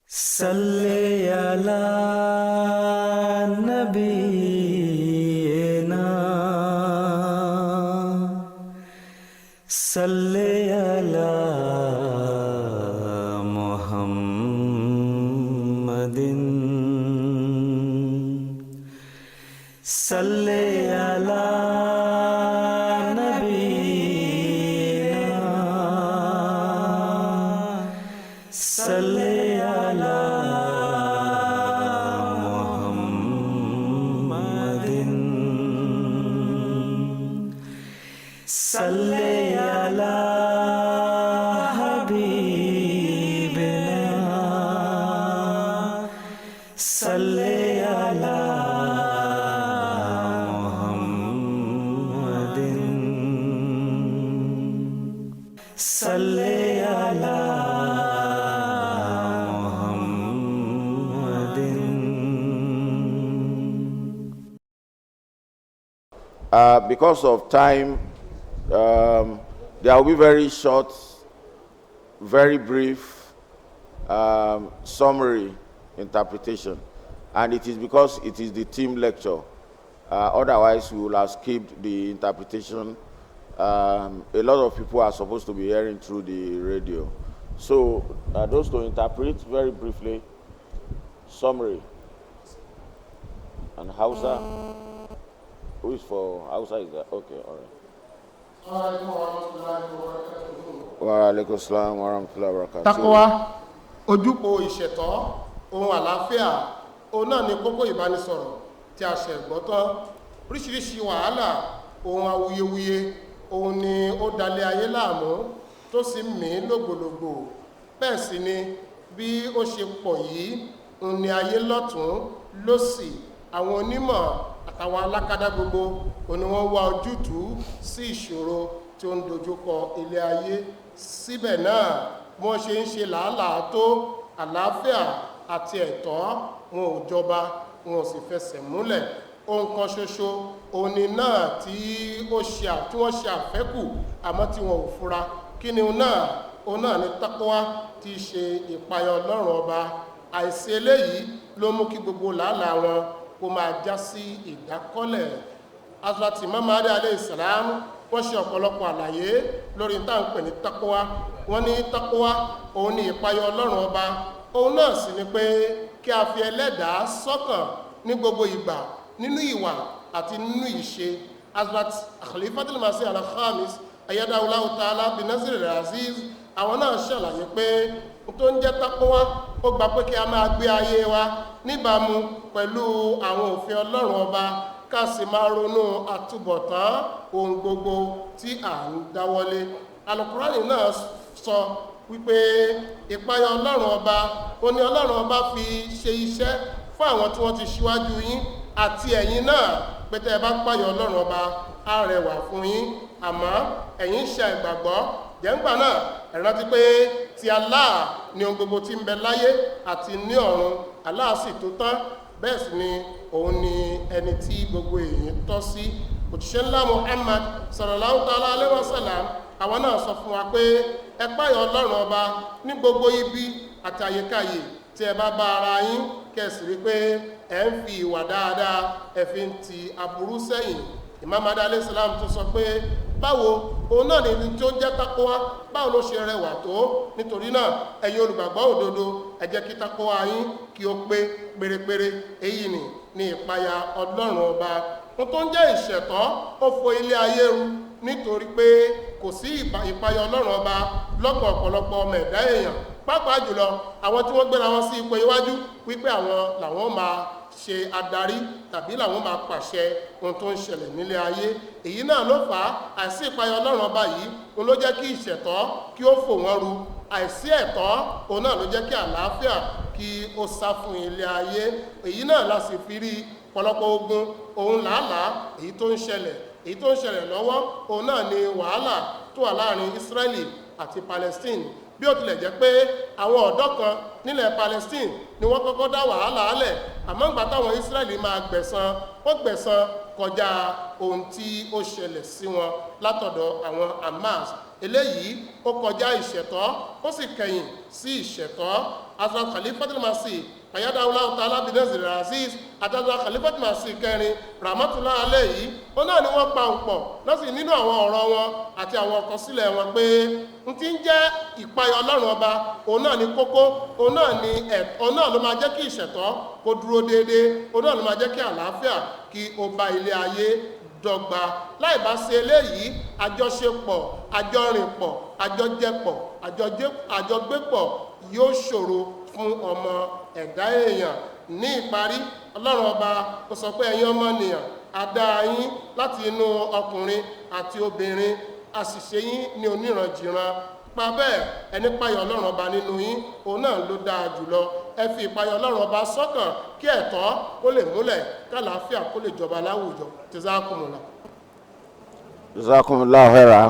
Salli ala nabiyyina Salli ala Muhammadin Salli ala nabiyyina Salli Salli ala habibina Salli ala Muhammadin Salli ala Muhammadin. Because of time, there will be very short, very brief summary interpretation, and it is because it is the team lecture. Otherwise, we will have skipped the interpretation. A lot of people are supposed to be hearing through the radio. So, those to interpret very briefly, summary. And Hausa, who is for Hausa is that? Okay, all right. Wa alaikum assalam wa rahmatullahi wa barakatuh. Taqwa, ojúpò ìṣẹ̀tọ́, ohun àlàáfíà, ohun náà ni kókó ìbánisọ̀rọ̀ tí a ṣe gbọ́ tán. Oríṣiríṣi wàhálà, ohun awuyewuye, ohun ni ó dalẹ̀ ayé láàmú tó sì mí lògbòlògbò. Bẹ́ẹ̀ sì ni bí ó ṣe pọ̀ yìí, ohun ni ayé lọ́tún lósì, àwọn onímọ̀ àtàwọn alákádá gbogbo òní wọ́n wá ojútùú sí ìṣòro tí ó ń dojúkọ ilé ayé. Síbẹ̀ náà wọ́n ṣe ń ṣe làálàá tó àlàáfíà àti ẹ̀tọ́ wọn ò jọba wọn ò sì fẹsẹ̀ múlẹ̀. Ohun kan ṣoṣo òní náà tí wọ́n ṣe àfẹ́kù àmọ́ tí wọn ò fura. Kí ni òun náà ni Taqwa tí í ṣe ìpayà Ọlọ́run ọba. Àìsí eléyìí ló mú kí gbogbo làálàá wọn kó máa já sí ìdákọ́lẹ̀. Hazrat Imam Ali alayhi salam wọ́n ṣe ọ̀pọ̀lọpọ̀ àlàyé lórí tá ń pè ní Taqwa. Wọ́n ní Taqwa òun ni ìpayà Ọlọ́run ọba. Òun náà sì ni pé kí a fi ẹlẹ́dàá sọ́kàn ní gbogbo ìgbà nínú ìwà àti nínú ìṣe. Hazrat Khalifatul Masih al-Khamis ayyadahullahu ta'ala bi Nasril Aziz àwọn náà ṣàlàyé pé tó ń jẹ́ Taqwa ó gbà pé kí a máa gbé ayé wa níbàámu pẹ̀lú àwọn òfin Ọlọ́run ọba ká sì máa ronú àtúbọ̀tán ohun gbogbo tí à ń dáwọ́lé. Al-Qur'ani náà sọ wípé ìpayà Ọlọ́run ọba ó ní Ọlọ́run ọba fi ṣe iṣẹ́ fún àwọn tí wọ́n ti ṣíwájú yín àti ẹ̀yin náà pé tẹ́ ẹ bá páyà Ọlọ́run ọba á rẹwà fún yín àmọ́ ẹ̀yin ṣe ìgbàgbọ́ jẹ́ǹgbà náà ẹ rántí pé ti Allah ni ohun gbogbo tí ń bẹ láyé àti ní ọ̀run. Allah sì tó tán, bẹ́ẹ̀ sì ni òun ni ẹni tí gbogbo èyí tọ́ sí. Òjíṣẹ́ ńlá Muhammad sallallahu ta'ala alaihi wasallam àwọn náà sọ fún wa pé ẹ páyà Ọlọ́run ọba ní gbogbo ibi àti àyíkáyè tí ẹ bá bá ara yín kẹ́sì rí pé ẹ ń fi ìwà dáadáa ẹ fi ń ti aburú sẹ́yìn. Imam Adi alayhi salam tó sọ pé báwo òun náà ni tí ó jẹ́ Taqwa báwo ló ṣe rẹwà tó. Nítorí náà ẹ̀yin olùgbàgbọ́ òdodo ẹ jẹ́ kí Taqwa yín kí ó pé pérépéré. Èyí ni ìpayà Ọlọ́run ọba. Ohun tó ń jẹ́ ìṣẹ̀tọ́ ó fo ilé ayé ru nítorí pé kò sí ìpayà Ọlọ́run ọba lọ́kàn ọ̀pọ̀lọpọ̀ ọmọ ẹ̀dá èèyàn, pàápàá jùlọ àwọn tí wọ́n gbéra wọn sí ipò iwájú wípé àwọn làwọn máa ṣe adarí tàbí làwọn máa pàṣẹ ohun tó ń ṣẹlẹ̀ nílé ayé. Èyí náà ló fà á àìsí ìpayà Ọlọ́run ọba yìí òun ló jẹ́ kí ìṣẹ̀tọ́ kí ó fò wọ́n ru. Àìsí ẹ̀tọ́ òun náà ló jẹ́ kí àlàáfíà kí ó sá fún ilé ayé. Èyí náà la sì fi rí ọ̀pọ̀lọpọ̀ ogun òun làálàá èyí tó ń ṣẹlẹ̀ lọ́wọ́ òun náà ni wàhálà tó wà láàrin Israeli àti Palestine. Bí ó tilẹ̀ jẹ́ pé àwọn ọ̀dọ́ kan nílẹ̀ Palestine ni wọ́n kọ́kọ́ dá wàhálà alẹ̀, àmọ́ ìgbà táwọn Israeli máa gbẹ̀san, wọ́n gbẹ̀san kọjá ohun tí ó ṣẹlẹ̀ sí wọn látọ̀dọ̀ àwọn Hamas. Eléyìí ó kọjá ìṣẹ̀tọ́ ó sì kẹ̀yìn sí ìṣẹ̀tọ́. Hazrat Khalifatul Masih ayádáwọlá ta'ala binazir aziz àtàdà Khalifatul Masih kẹrin rahmatullahi alayhi ó náà ni wọ́n pa òpọ̀ lọ́sìn nínú àwọn ọ̀rọ̀ wọn àti àwọn àkọsílẹ̀ wọn pé n ti ń jẹ́ ìpayà Ọlọ́run ọba òun náà ni kókó, òun náà ló máa jẹ́ kí ìṣẹ̀tọ́ kó dúró déédéé, òun náà ló máa jẹ́ kí àlàáfíà kí ó bá ilé ayé dọ́gba. láì bá ṣe eléyìí àjọṣepọ̀, àjọrìnpọ̀, àjọjẹpọ̀, àjọgbépọ̀ yóò ṣòro fún ọmọ ẹ̀dá èèyàn. Ní ìparí, Ọlọ́run ọba ó sọ pé ẹ̀yin ọmọnìyàn a dá yín láti inú ọkùnrin àti obìnrin, a sì ṣe yín ní oníranjìran. Pa bẹ́ẹ̀ ẹni páyà Ọlọ́run ọba nínú yín òun náà ló dáa jùlọ. Ẹ fi ìpáyà Ọlọ́run ọba sọ́kàn kí ẹ̀tọ́ kó lè múlẹ̀, kálàáfíà kó lè jọba láwùjọ. Jazakumullah. Jazakumullahu khairan.